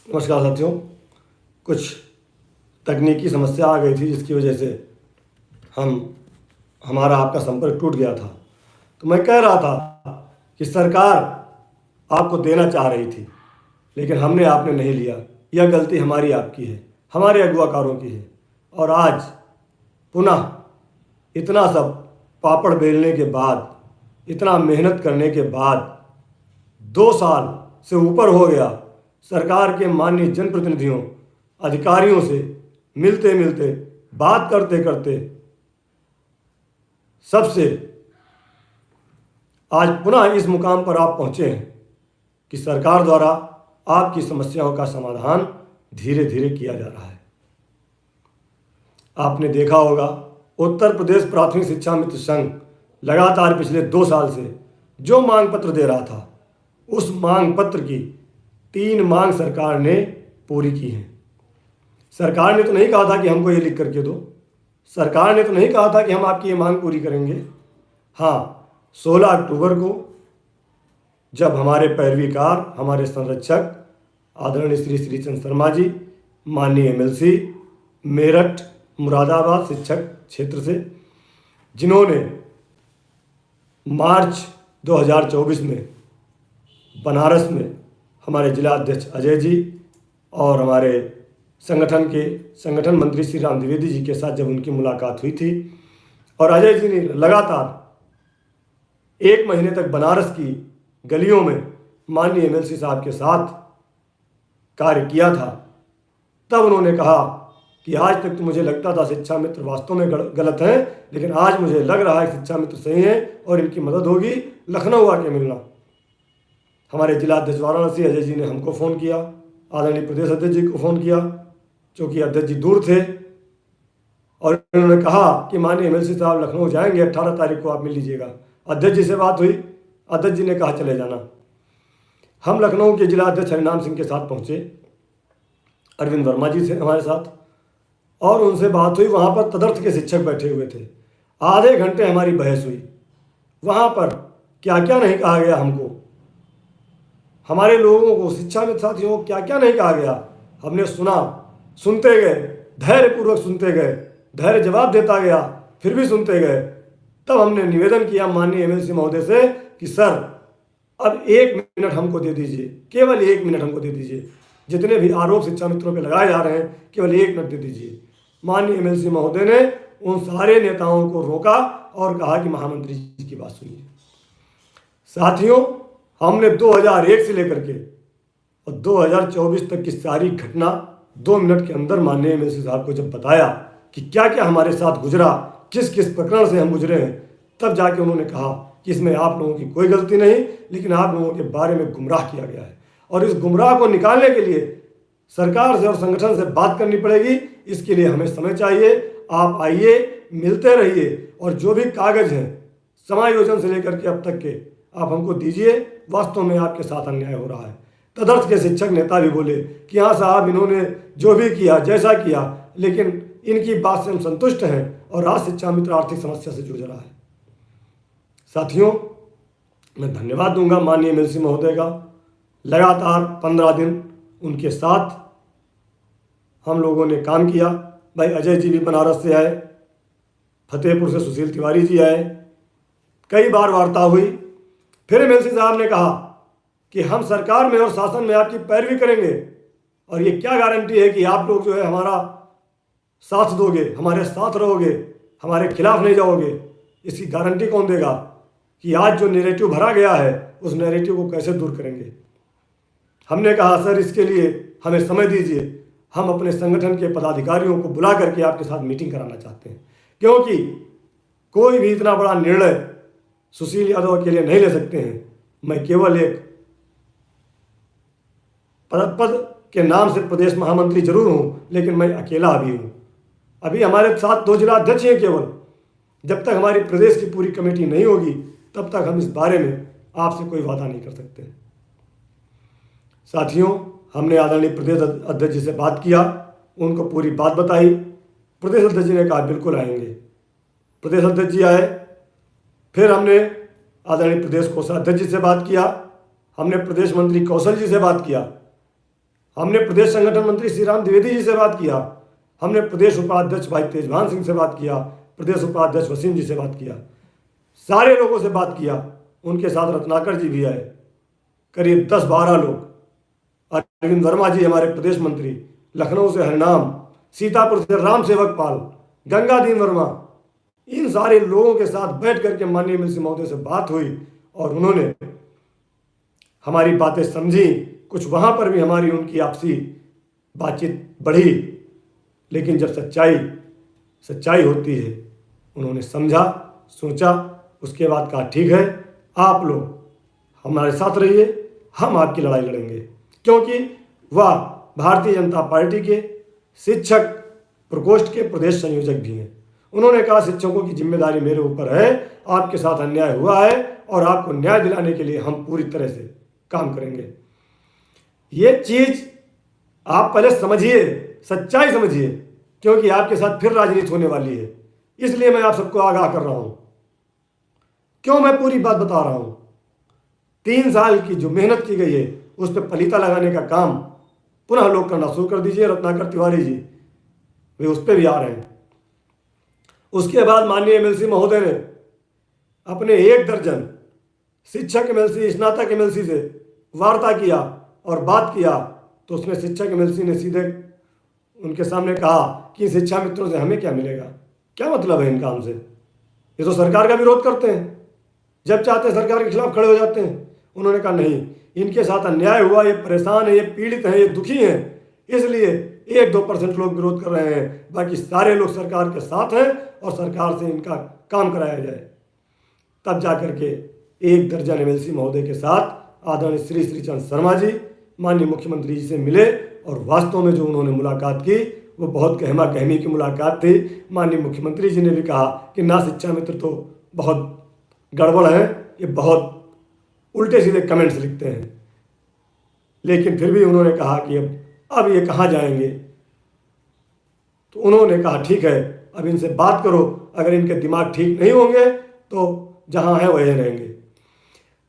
नमस्कार साथियों। कुछ तकनीकी समस्या आ गई थी जिसकी वजह से हमारा आपका संपर्क टूट गया था। तो मैं कह रहा था कि सरकार आपको देना चाह रही थी लेकिन हमने आपने नहीं लिया। यह गलती हमारी आपकी है, हमारे अगुवाकारों की है। और आज पुनः इतना सब पापड़ बेलने के बाद, इतना मेहनत करने के बाद 2 साल से ऊपर हो गया, सरकार के माननीय जनप्रतिनिधियों, अधिकारियों से मिलते मिलते, बात करते करते, सबसे आज पुनः इस मुकाम पर आप पहुँचे हैं कि सरकार द्वारा आपकी समस्याओं का समाधान धीरे धीरे किया जा रहा है। आपने देखा होगा, उत्तर प्रदेश प्राथमिक शिक्षा मित्र संघ लगातार पिछले 2 साल से जो मांग पत्र दे रहा था, उस मांग पत्र की 3 मांग सरकार ने पूरी की हैं। सरकार ने तो नहीं कहा था कि हमको ये लिख करके दो, सरकार ने तो नहीं कहा था कि हम आपकी ये मांग पूरी करेंगे। हाँ, 16 अक्टूबर को जब हमारे पैरवीकार, हमारे संरक्षक आदरणीय श्री श्रीचंद शर्मा जी, माननीय एमएलसी मेरठ मुरादाबाद शिक्षक क्षेत्र से, जिन्होंने मार्च 2024 में बनारस में हमारे जिला अध्यक्ष अजय जी और हमारे संगठन मंत्री श्री राम द्विवेदी जी के साथ जब उनकी मुलाकात हुई थी और अजय जी ने लगातार 1 महीने तक बनारस की गलियों में माननीय एमएलसी साहब के साथ कार्य किया था, तब उन्होंने कहा कि आज तक तो मुझे लगता था शिक्षा मित्र वास्तव में गलत हैं, लेकिन आज मुझे लग रहा है कि शिक्षा मित्र सही हैं और इनकी मदद होगी, लखनऊ आके मिलना। हमारे जिला अध्यक्ष वाराणसी अजय जी ने हमको फ़ोन किया, आदरणीय प्रदेश अध्यक्ष जी को फ़ोन किया, क्योंकि अध्यक्ष जी दूर थे, और उन्होंने कहा कि माननीय एमएलसी साहब लखनऊ जाएंगे, 18 तारीख को आप मिल लीजिएगा। अध्यक्ष जी से बात हुई, अध्यक्ष जी ने कहा चले जाना। हम लखनऊ के जिला अध्यक्ष हरिनाम सिंह के साथ पहुँचे, अरविंद वर्मा जी थे हमारे साथ, और उनसे बात हुई। वहाँ पर तदर्थ के शिक्षक बैठे हुए थे, आधे घंटे हमारी बहस हुई। वहाँ पर क्या क्या नहीं कहा गया हमको, हमारे लोगों को, शिक्षा मित्र साथियों को क्या क्या नहीं कहा गया, हमने सुना, सुनते गए, धैर्यपूर्वक सुनते गए, धैर्य जवाब देता गया, फिर भी सुनते गए। तब हमने निवेदन किया माननीय एमएलसी महोदय से कि सर अब 1 मिनट हमको दे दीजिए, केवल 1 मिनट हमको दे दीजिए, जितने भी आरोप शिक्षा मित्रों पे लगाए जा रहे हैं केवल 1 मिनट दे दीजिए। माननीय एमएलसी महोदय ने उन सारे नेताओं को रोका और कहा कि महामंत्री जी की बात सुनिए। साथियों, हमने 2001 से लेकर के और 2024 तक की सारी घटना 2 मिनट के अंदर माननीय एमएलसी साहब को जब बताया कि क्या क्या हमारे साथ गुजरा, किस किस प्रकरण से हम गुजरे हैं, तब जाके उन्होंने कहा कि इसमें आप लोगों की कोई गलती नहीं, लेकिन आप लोगों के बारे में गुमराह किया गया है और इस गुमराह को निकालने के लिए सरकार से और संगठन से बात करनी पड़ेगी। इसके लिए हमें समय चाहिए। आप आइए, मिलते रहिए और जो भी कागज़ हैं समायोजन से लेकर के अब तक के आप हमको दीजिए। वास्तव में आपके साथ अन्याय हो रहा है। तदर्थ के शिक्षक नेता भी बोले कि हाँ साहब, इन्होंने जो भी किया, जैसा किया, लेकिन इनकी बात से हम संतुष्ट हैं और राज्य शिक्षा मित्र आर्थिक समस्या से जूझ रहा है। साथियों, मैं धन्यवाद दूंगा माननीय एमएलसी महोदय का। लगातार 15 दिन उनके साथ हम लोगों ने काम किया। भाई अजय जी भी बनारस से आए, फतेहपुर से सुशील तिवारी जी आए, कई बार वार्ता हुई। फिर एमएलसी साहब ने कहा कि हम सरकार में और शासन में आपकी पैरवी करेंगे और ये क्या गारंटी है कि आप लोग जो है हमारा साथ दोगे, हमारे साथ रहोगे, हमारे खिलाफ नहीं जाओगे। इसकी गारंटी कौन देगा कि आज जो नैरेटिव भरा गया है उस नैरेटिव को कैसे दूर करेंगे। हमने कहा सर इसके लिए हमें समय दीजिए, हम अपने संगठन के पदाधिकारियों को बुला करके आपके साथ मीटिंग कराना चाहते हैं, क्योंकि कोई भी इतना बड़ा निर्णय सुशील यादव अकेले नहीं ले सकते हैं। मैं केवल एक पद के नाम से प्रदेश महामंत्री जरूर हूँ, लेकिन मैं अकेला भी हूँ। अभी हमारे साथ 2 जिला अध्यक्ष हैं केवल। जब तक हमारी प्रदेश की पूरी कमेटी नहीं होगी तब तक हम इस बारे में आपसे कोई वादा नहीं कर सकते। साथियों, हमने आदरणीय प्रदेश अध्यक्ष जी से बात किया, उनको पूरी बात बताई। प्रदेश अध्यक्ष जी ने कहा बिल्कुल आएंगे। प्रदेश अध्यक्ष जी आए। फिर हमने आदरणीय प्रदेश कोषाध्यक्ष जी से बात किया, हमने प्रदेश मंत्री कौशल जी से बात किया। हमने प्रदेश संगठन मंत्री श्री राम द्विवेदी जी से बात किया, हमने प्रदेश उपाध्यक्ष भाई तेजभान सिंह से बात किया, प्रदेश उपाध्यक्ष वसीम जी से बात किया, सारे लोगों से बात किया। उनके साथ रत्नाकर जी भी आए, करीब 10-12 लोग। अरविंद वर्मा जी हमारे प्रदेश मंत्री, लखनऊ से हरिनाम, सीतापुर से राम सेवक पाल, गंगादीन वर्मा, इन सारे लोगों के साथ बैठ करके माननीय एमएलसी महोदय से बात हुई और उन्होंने हमारी बातें समझी। कुछ वहाँ पर भी हमारी उनकी आपसी बातचीत बढ़ी, लेकिन जब सच्चाई होती है, उन्होंने समझा, सोचा, उसके बाद कहा ठीक है, आप लोग हमारे साथ रहिए, हम आपकी लड़ाई लड़ेंगे। क्योंकि वह भारतीय जनता पार्टी के शिक्षक प्रकोष्ठ के प्रदेश संयोजक भी हैं। उन्होंने कहा शिक्षकों की जिम्मेदारी मेरे ऊपर है, आपके साथ अन्याय हुआ है और आपको न्याय दिलाने के लिए हम पूरी तरह से काम करेंगे। ये चीज़ आप पहले समझिए, सच्चाई समझिए, क्योंकि आपके साथ फिर राजनीति होने वाली है। इसलिए मैं आप सबको आगाह कर रहा हूँ। क्यों मैं पूरी बात बता रहा हूँ? 3 साल की जो मेहनत की गई है उस पर पलीता लगाने का काम पुनः लोग करना शुरू कर दीजिए। रत्नाकर तिवारी जी वे उस पर भी आ रहे हैं। उसके बाद माननीय एमएलसी महोदय ने अपने 1 दर्जन शिक्षक एमएलसी, स्नातक एमएलसी से वार्ता किया और बात किया, तो उसमें शिक्षक एमएलसी ने सीधे उनके सामने कहा कि शिक्षा मित्रों से हमें क्या मिलेगा, क्या मतलब है इन काम से, ये तो सरकार का विरोध करते हैं, जब चाहते हैं सरकार के खिलाफ खड़े हो जाते हैं। उन्होंने कहा नहीं, इनके साथ अन्याय हुआ, ये परेशान है, ये पीड़ित हैं, ये दुखी हैं, इसलिए 1-2% लोग विरोध कर रहे हैं, बाकी सारे लोग सरकार के साथ हैं और सरकार से इनका काम कराया जाए। तब जा करके 1 दर्जन एमएलसी महोदय के साथ आदरणीय श्री श्रीचंद शर्मा जी माननीय मुख्यमंत्री जी से मिले और वास्तव में जो उन्होंने मुलाकात की वो बहुत गहमा गहमी की मुलाकात थी। माननीय मुख्यमंत्री जी ने भी कहा कि ना शिक्षा मित्र तो बहुत गड़बड़ है, ये बहुत उल्टे सीधे कमेंट्स लिखते हैं, लेकिन फिर भी उन्होंने कहा कि अब ये कहाँ जाएंगे। तो उन्होंने कहा ठीक है, अब इनसे बात करो, अगर इनके दिमाग ठीक नहीं होंगे तो जहाँ हैं वहीं रहेंगे।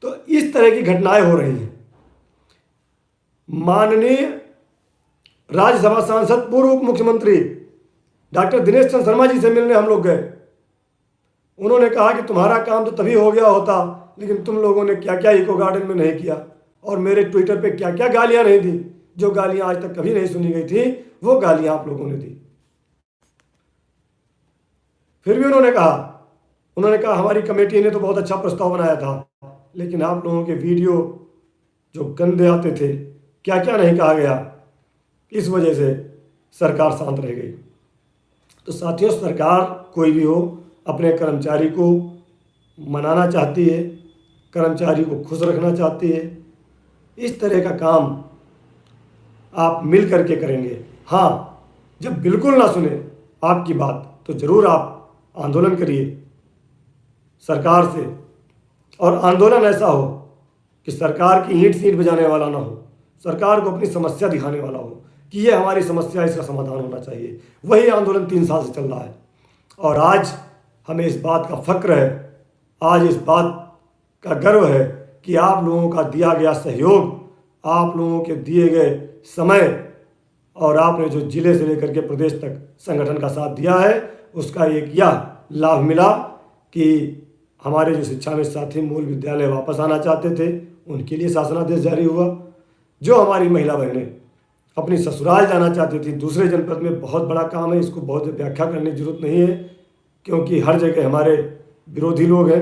तो इस तरह की घटनाएं हो रही हैं। माननीय राज्यसभा सांसद पूर्व उप मुख्यमंत्री डॉक्टर दिनेश चंद्र शर्मा जी से मिलने हम लोग गए। उन्होंने कहा कि तुम्हारा काम तो तभी हो गया होता, लेकिन तुम लोगों ने क्या क्या इको गार्डन में नहीं किया और मेरे ट्विटर पे क्या क्या गालियां नहीं दी, जो गालियां आज तक कभी नहीं सुनी गई थी वो गालियां आप लोगों ने दी। फिर भी उन्होंने कहा हमारी कमेटी ने तो बहुत अच्छा प्रस्ताव बनाया था, लेकिन आप लोगों के वीडियो जो गंदे आते थे, क्या क्या नहीं कहा गया, इस वजह से सरकार शांत रह गई। तो साथियों, सरकार कोई भी हो अपने कर्मचारी को मनाना चाहती है, कर्मचारी को खुश रखना चाहती है। इस तरह का काम आप मिल करके करेंगे। हाँ, जब बिल्कुल ना सुने आपकी बात तो ज़रूर आप आंदोलन करिए सरकार से, और आंदोलन ऐसा हो कि सरकार की ईंट सीट बजाने वाला ना हो, सरकार को अपनी समस्या दिखाने वाला हो कि ये हमारी समस्या, इसका समाधान होना चाहिए। वही आंदोलन 3 साल से चल रहा है और आज हमें इस बात का फ़ख्र है, आज इस बात का गर्व है कि आप लोगों का दिया गया सहयोग, आप लोगों के दिए गए समय और आपने जो जिले से लेकर के प्रदेश तक संगठन का साथ दिया है, उसका एक यह लाभ मिला कि हमारे जो शिक्षा में साथी मूल विद्यालय वापस आना चाहते थे उनके लिए शासनादेश जारी हुआ। जो हमारी महिला बहनें अपनी ससुराल जाना चाहती थी दूसरे जनपद में, बहुत बड़ा काम है, इसको बहुत व्याख्या करने की जरूरत नहीं है क्योंकि हर जगह हमारे विरोधी लोग हैं।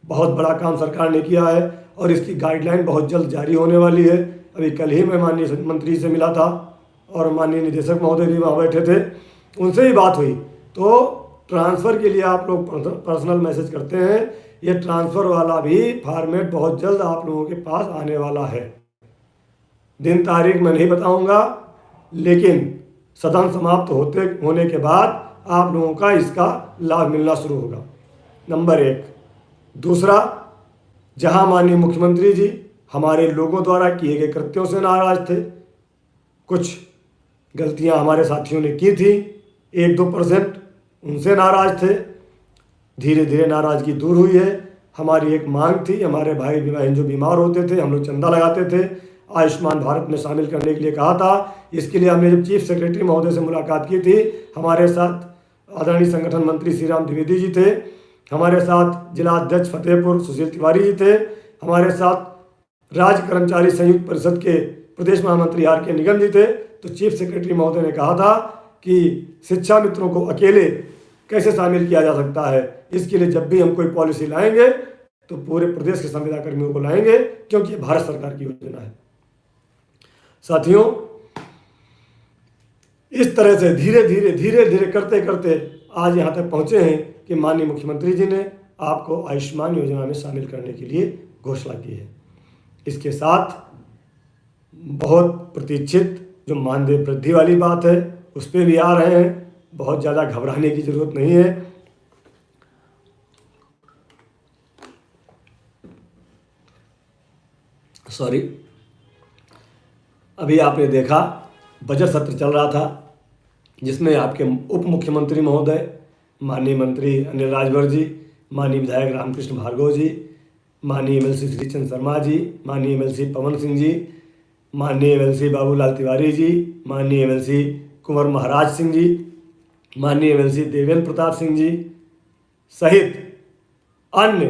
बहुत बड़ा काम सरकार ने किया है और इसकी गाइडलाइन बहुत जल्द जारी होने वाली है। अभी कल ही मैं माननीय मंत्री से मिला था और माननीय निदेशक महोदय भी वहाँ बैठे थे, उनसे ही बात हुई। तो ट्रांसफ़र के लिए आप लोग पर्सनल मैसेज करते हैं, ये ट्रांसफ़र वाला भी फॉर्मेट बहुत जल्द आप लोगों के पास आने वाला है। दिन तारीख मैं नहीं बताऊंगा, लेकिन सदन समाप्त होने के बाद आप लोगों का इसका लाभ मिलना शुरू होगा। नंबर 1। दूसरा, जहां माननीय मुख्यमंत्री जी हमारे लोगों द्वारा किए गए कृत्यों से नाराज थे, कुछ गलतियां हमारे साथियों ने की थी, 1-2% उनसे नाराज थे। धीरे धीरे नाराज़गी दूर हुई है। हमारी एक मांग थी, हमारे भाई बहन जो बीमार होते थे हम लोग चंदा लगाते थे, आयुष्मान भारत में शामिल करने के लिए कहा था। इसके लिए हमने जब चीफ सेक्रेटरी महोदय से मुलाकात की थी, हमारे साथ आदरणीय संगठन मंत्री श्री राम द्विवेदी जी थे, हमारे साथ जिला अध्यक्ष फतेहपुर सुशील तिवारी जी थे, हमारे साथ राज्य कर्मचारी संयुक्त परिषद के प्रदेश महामंत्री आर के निगम जी थे। तो चीफ सेक्रेटरी महोदय ने कहा था कि शिक्षा मित्रों को अकेले कैसे शामिल किया जा सकता है, इसके लिए जब भी हम कोई पॉलिसी लाएंगे तो पूरे प्रदेश के संविदा कर्मियों को लाएंगे, क्योंकि ये भारत सरकार की योजना है। साथियों, इस तरह से धीरे धीरे करते करते आज यहाँ तक पहुँचे हैं कि माननीय मुख्यमंत्री जी ने आपको आयुष्मान योजना में शामिल करने के लिए घोषणा की है। इसके साथ बहुत प्रतीक्षित जो मानदेय वृद्धि वाली बात है उस पर भी आ रहे हैं। बहुत ज़्यादा घबराने की जरूरत नहीं है। सॉरी, अभी आपने देखा बजट सत्र चल रहा था, जिसमें आपके उप मुख्यमंत्री महोदय माननीय मंत्री अनिल राजभर जी, माननीय विधायक रामकृष्ण भार्गव जी, माननीय एमएलसी श्रीचंद शर्मा जी, माननीय एमएलसी पवन सिंह जी, माननीय एमएलसी बाबूलाल तिवारी जी, माननीय एमएलसी कुंवर महाराज सिंह जी, माननीय एमएलसी देवेंद्र प्रताप सिंह जी सहित अन्य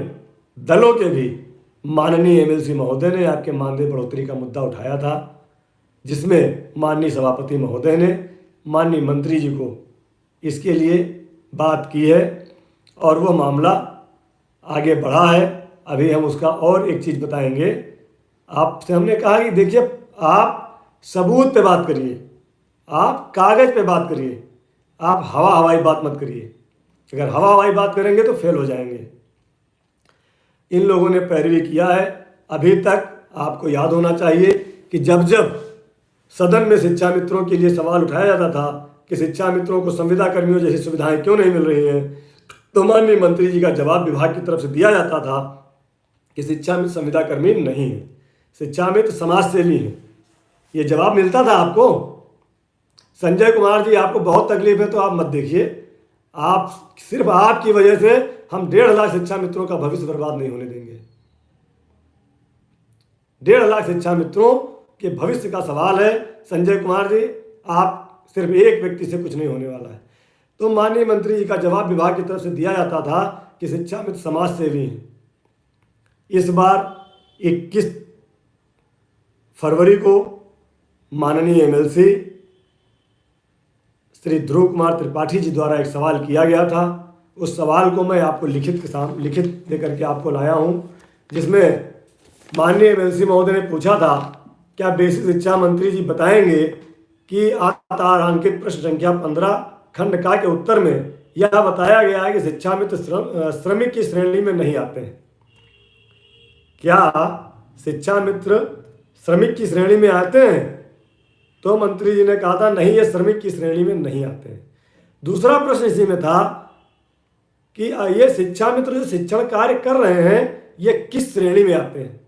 दलों के भी माननीय एमएलसी महोदय ने आपके मानदेय बढ़ोतरी का मुद्दा उठाया था, जिसमें माननीय सभापति महोदय ने माननीय मंत्री जी को इसके लिए बात की है और वह मामला आगे बढ़ा है। अभी हम उसका और एक चीज़ बताएंगे। आपसे हमने कहा कि देखिए, आप सबूत पे बात करिए, आप कागज़ पे बात करिए, आप हवाई बात मत करिए। अगर हवाई बात करेंगे तो फेल हो जाएंगे। इन लोगों ने पैरवी किया है। अभी तक आपको याद होना चाहिए कि जब जब सदन में शिक्षा मित्रों के लिए सवाल उठाया जाता था कि शिक्षा मित्रों को संविदा कर्मियों जैसी सुविधाएं क्यों नहीं मिल रही हैं, तो माननीय मंत्री जी का जवाब विभाग की तरफ से दिया जाता था कि शिक्षा मित्र संविदा कर्मी नहीं है, शिक्षा मित्र समाज सेवी हैं। ये जवाब मिलता था आपको। संजय कुमार जी, आपको बहुत तकलीफ है तो आप मत देखिए। आप सिर्फ आपकी वजह से हम 1.5 लाख शिक्षा मित्रों का भविष्य बर्बाद नहीं होने देंगे। 1.5 लाख शिक्षा मित्रों के भविष्य का सवाल है। संजय कुमार जी, आप सिर्फ एक व्यक्ति से कुछ नहीं होने वाला है। तो माननीय मंत्री जी का जवाब विभाग की तरफ से दिया जाता था कि शिक्षा मित्र समाज सेवी हैं। इस बार 21 फरवरी को माननीय एमएलसी श्री ध्रुव कुमार त्रिपाठी जी द्वारा एक सवाल किया गया था। उस सवाल को मैं आपको लिखित देकर के आपको लाया हूं, जिसमें माननीय एमएलसी महोदय ने पूछा था, क्या बेसिक शिक्षा मंत्री जी बताएंगे कि आतारांकित प्रश्न संख्या 15 खंड का के उत्तर में यह बताया गया है कि शिक्षा मित्र श्रमिक की श्रेणी में नहीं आते हैं। क्या शिक्षा मित्र श्रमिक की श्रेणी में आते हैं? तो मंत्री जी ने कहा था नहीं, ये श्रमिक की श्रेणी में नहीं आते हैं। दूसरा प्रश्न इसी में था कि ये शिक्षा मित्र जो शिक्षण कार्य कर रहे हैं ये किस श्रेणी में आते हैं।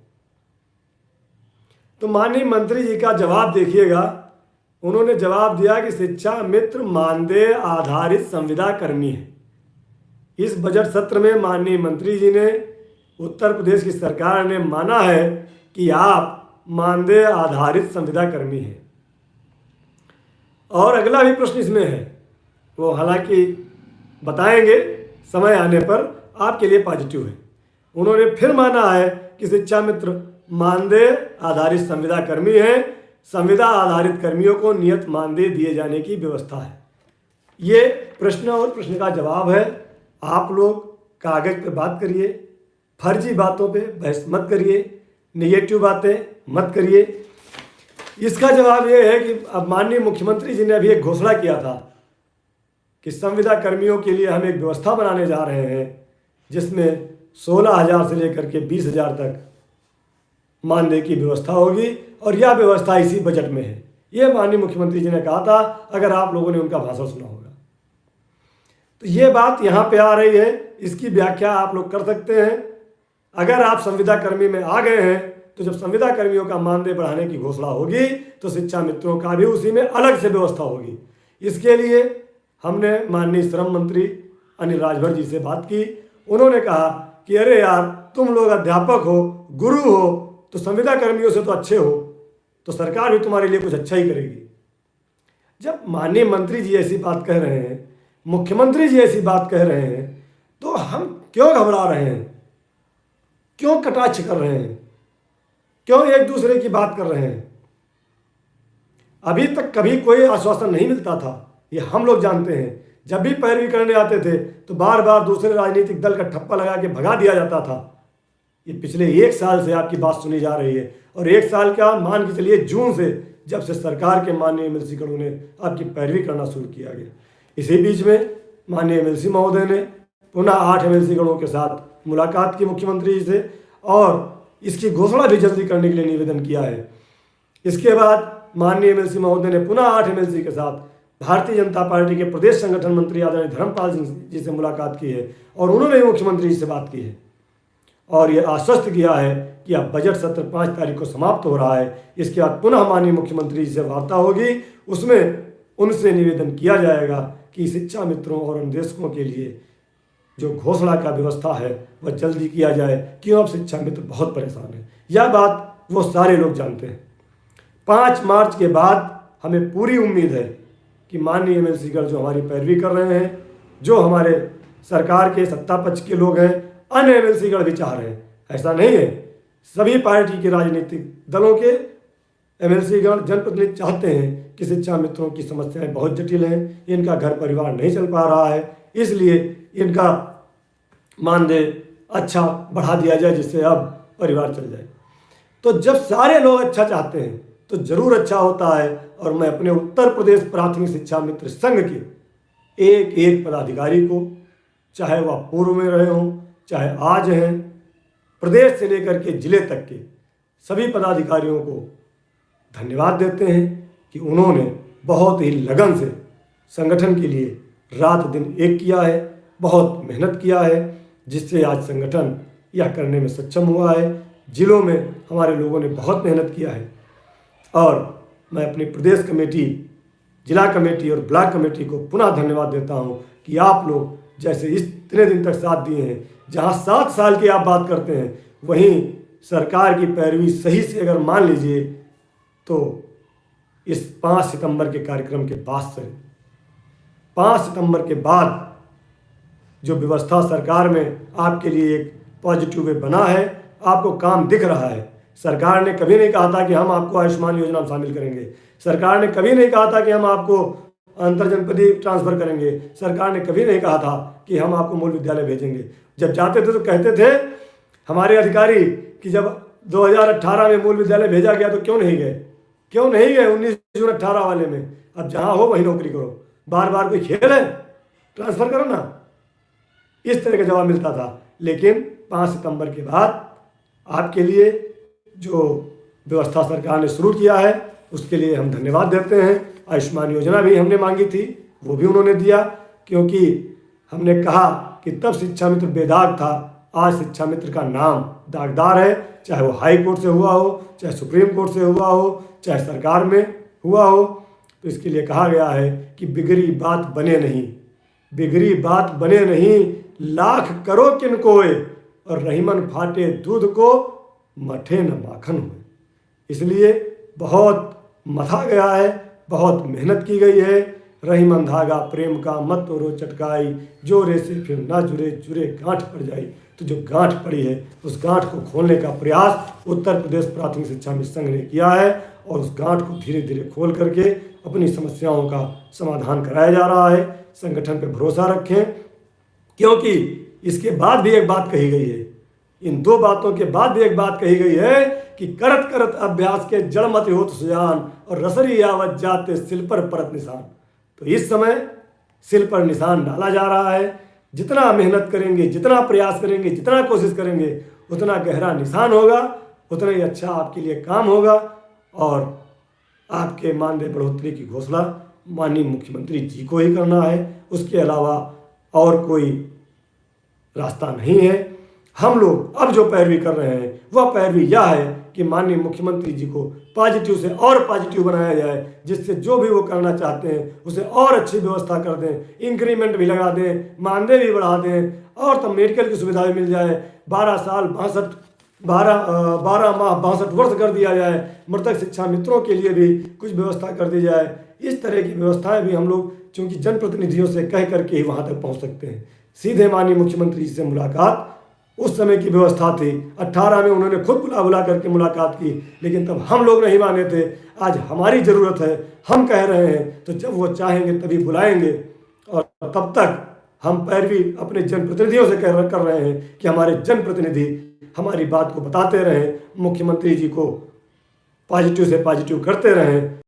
तो माननीय मंत्री जी का जवाब देखिएगा। उन्होंने जवाब दिया कि शिक्षा मित्र मानदेय आधारित संविदा कर्मी है। इस बजट सत्र में माननीय मंत्री जी ने, उत्तर प्रदेश की सरकार ने माना है कि आप मानदेय आधारित संविदा कर्मी हैं। और अगला भी प्रश्न इसमें है, वो हालांकि बताएंगे समय आने पर, आपके लिए पॉजिटिव है। उन्होंने फिर माना है कि शिक्षा मित्र मानदेय आधारित संविदा कर्मी हैं। संविदा आधारित कर्मियों को नियत मानदेय दिए जाने की व्यवस्था है। ये प्रश्न और प्रश्न का जवाब है। आप लोग कागज पे बात करिए, फर्जी बातों पे बहस मत करिए, नेगेटिव बातें मत करिए। इसका जवाब ये है कि अब माननीय मुख्यमंत्री जी ने अभी एक घोषणा किया था कि संविदा कर्मियों के लिए हम एक व्यवस्था बनाने जा रहे हैं, जिसमें 16,000 से लेकर के 20,000 तक मानदेय की व्यवस्था होगी, और यह व्यवस्था इसी बजट में है। ये माननीय मुख्यमंत्री जी ने कहा था, अगर आप लोगों ने उनका भाषण सुना होगा। तो ये बात यहाँ पे आ रही है, इसकी व्याख्या आप लोग कर सकते हैं। अगर आप संविदा कर्मी में आ गए हैं तो जब संविदा कर्मियों का मानदेय बढ़ाने की घोषणा होगी तो शिक्षा मित्रों का भी उसी में अलग से व्यवस्था होगी। इसके लिए हमने माननीय श्रम मंत्री अनिल राजभर जी से बात की। उन्होंने कहा कि अरे यार, तुम लोग अध्यापक हो, गुरु हो, तो संविदा कर्मियों से तो अच्छे हो, तो सरकार भी तुम्हारे लिए कुछ अच्छा ही करेगी। जब माननीय मंत्री जी ऐसी बात कह रहे हैं, मुख्यमंत्री जी ऐसी बात कह रहे हैं, तो हम क्यों घबरा रहे हैं, क्यों कटाक्ष कर रहे हैं, क्यों एक दूसरे की बात कर रहे हैं? अभी तक कभी कोई आश्वासन नहीं मिलता था, ये हम लोग जानते हैं। जब भी पैरवी करने आते थे तो बार बार दूसरे राजनीतिक दल का ठप्पा लगा के भगा दिया जाता था। ये पिछले 1 साल से आपकी बात सुनी जा रही है, और 1 साल क्या मान के चलिए जून से, जब से सरकार के माननीय एमएलसी गणों ने आपकी पैरवी करना शुरू किया गया। इसी बीच में माननीय एमएलसी महोदय ने पुनः 8 एमएलसी गणों के साथ मुलाकात की मुख्यमंत्री जी से, और इसकी घोषणा भी जल्दी करने के लिए निवेदन किया है। इसके बाद माननीय एमएलसी महोदय ने पुनः 8 एमएलसी के साथ भारतीय जनता पार्टी के प्रदेश संगठन मंत्री आदरणीय धर्मपाल सिंह जी से मुलाकात की है, और उन्होंने मुख्यमंत्री जी से बात की है और ये आश्वस्त किया है कि अब बजट सत्र 5 तारीख को समाप्त हो रहा है। इसके बाद पुनः माननीय मुख्यमंत्री जी से वार्ता होगी, उसमें उनसे निवेदन किया जाएगा कि शिक्षा मित्रों और अनुदेशकों के लिए जो घोषणा का व्यवस्था है वह जल्दी किया जाए, क्यों अब शिक्षा मित्र बहुत परेशान हैं। यह बात वो सारे लोग जानते हैं। 5 मार्च के बाद हमें पूरी उम्मीद है कि माननीय एमएलसी गण जो हमारी पैरवी कर रहे हैं, जो हमारे सरकार के सत्ता पक्ष के लोग हैं, अन्य एमएलसी गण भी चाह रहे हैं। ऐसा नहीं है, सभी पार्टी के राजनीतिक दलों के एमएलसी गण जनप्रतिनिधि चाहते हैं कि शिक्षा मित्रों की समस्याएं बहुत जटिल हैं, इनका घर परिवार नहीं चल पा रहा है, इसलिए इनका मानदेय अच्छा बढ़ा दिया जाए जिससे अब परिवार चल जाए। तो जब सारे लोग अच्छा चाहते हैं तो जरूर अच्छा होता है, और मैं अपने उत्तर प्रदेश प्राथमिक शिक्षा मित्र संघ के एक एक पदाधिकारी को, चाहे वह पूर्व में रहे हों चाहे आज हैं, प्रदेश से लेकर के जिले तक के सभी पदाधिकारियों को धन्यवाद देते हैं कि उन्होंने बहुत ही लगन से संगठन के लिए रात दिन एक किया है, बहुत मेहनत किया है, जिससे आज संगठन यह करने में सक्षम हुआ है। जिलों में हमारे लोगों ने बहुत मेहनत किया है, और मैं अपनी प्रदेश कमेटी, जिला कमेटी और ब्लॉक कमेटी को पुनः धन्यवाद देता हूं कि आप लोग जैसे इतने दिन तक साथ दिए हैं। जहां 7 साल की आप बात करते हैं, वहीं सरकार की पैरवी सही से अगर मान लीजिए तो इस 5 सितंबर के कार्यक्रम के बाद से 5 सितंबर के बाद जो व्यवस्था सरकार में आपके लिए एक पॉजिटिव वे बना है, आपको काम दिख रहा है। सरकार ने कभी नहीं कहा था कि हम आपको आयुष्मान योजना में शामिल करेंगे, सरकार ने कभी नहीं कहा था कि हम आपको अंतरजनपदीय ट्रांसफ़र करेंगे, सरकार ने कभी नहीं कहा था कि हम आपको मूल विद्यालय भेजेंगे। जब जाते थे तो कहते थे हमारे अधिकारी कि जब 2018 में मूल विद्यालय भेजा गया तो क्यों नहीं गए, 19 जून 18 वाले में। अब जहाँ हो वहीं नौकरी करो, बार बार कोई खेल है, ट्रांसफ़र करो ना, इस तरह का जवाब मिलता था। लेकिन 5 सितंबर के बाद आपके लिए जो व्यवस्था सरकार ने शुरू किया है उसके लिए हम धन्यवाद देते हैं। आयुष्मान योजना भी हमने मांगी थी, वो भी उन्होंने दिया, क्योंकि हमने कहा कि तब शिक्षा मित्र बेदाग था, आज शिक्षा मित्र का नाम दागदार है, चाहे वो हाई कोर्ट से हुआ हो, चाहे सुप्रीम कोर्ट से हुआ हो, चाहे सरकार में हुआ हो। तो इसके लिए कहा गया है कि बिगड़ी बात बने नहीं, बिगड़ी बात बने नहीं, लाख करो किन कोय, और रहीमन फाटे दूध को मठे न माखन हुए। इसलिए बहुत मथा गया है, बहुत मेहनत की गई है। रहीमन धागा प्रेम का मत तोड़ो चटकाई, जोरे से फिर ना जुड़े जुड़े गांठ पड़ जाई। तो जो गांठ पड़ी है उस गांठ को खोलने का प्रयास उत्तर प्रदेश प्राथमिक शिक्षा मित्र संघ ने किया है, और उस गांठ को धीरे धीरे खोल करके अपनी समस्याओं का समाधान कराया जा रहा है। संगठन पर भरोसा रखें, क्योंकि इसके बाद भी एक बात कही गई है, इन 2 बातों के बाद भी एक बात कही गई है कि करत करत अभ्यास के जड़ मत होत सुजान, और रसरी आवत जाते सिल पर परत निशान। तो इस समय सिल पर निशान डाला जा रहा है। जितना मेहनत करेंगे, जितना प्रयास करेंगे, जितना कोशिश करेंगे, उतना गहरा निशान होगा, उतना ही अच्छा आपके लिए काम होगा, और आपके मानदेय बढ़ोतरी की घोषणा माननीय मुख्यमंत्री जी को ही करना है। उसके अलावा और कोई रास्ता नहीं है। हम लोग अब जो पैरवी कर रहे हैं वह पैरवी यह है कि माननीय मुख्यमंत्री जी को पॉजिटिव से और पॉजिटिव बनाया जाए, जिससे जो भी वो करना चाहते हैं उसे और अच्छी व्यवस्था कर दें, इंक्रीमेंट भी लगा दें, मानदेय भी बढ़ा दें, और तब मेडिकल की सुविधा भी मिल जाए। 12 साल 62 12 माह 62 वर्ष कर दिया जाए। मृतक शिक्षा मित्रों के लिए भी कुछ व्यवस्था कर दी जाए। इस तरह की व्यवस्थाएं भी हम लोग चूँकि जनप्रतिनिधियों से कह करके ही वहाँ तक पहुँच सकते हैं। सीधे माननीय मुख्यमंत्री जी से मुलाकात उस समय की व्यवस्था थी। 18 में उन्होंने खुद बुला करके मुलाकात की, लेकिन तब हम लोग नहीं माने थे। आज हमारी ज़रूरत है, हम कह रहे हैं, तो जब वो चाहेंगे तभी बुलाएंगे। और तब तक हम पैरवी अपने जनप्रतिनिधियों से कर रहे हैं कि हमारे जनप्रतिनिधि हमारी बात को बताते रहें, मुख्यमंत्री जी को पॉजिटिव से पॉजिटिव करते रहें।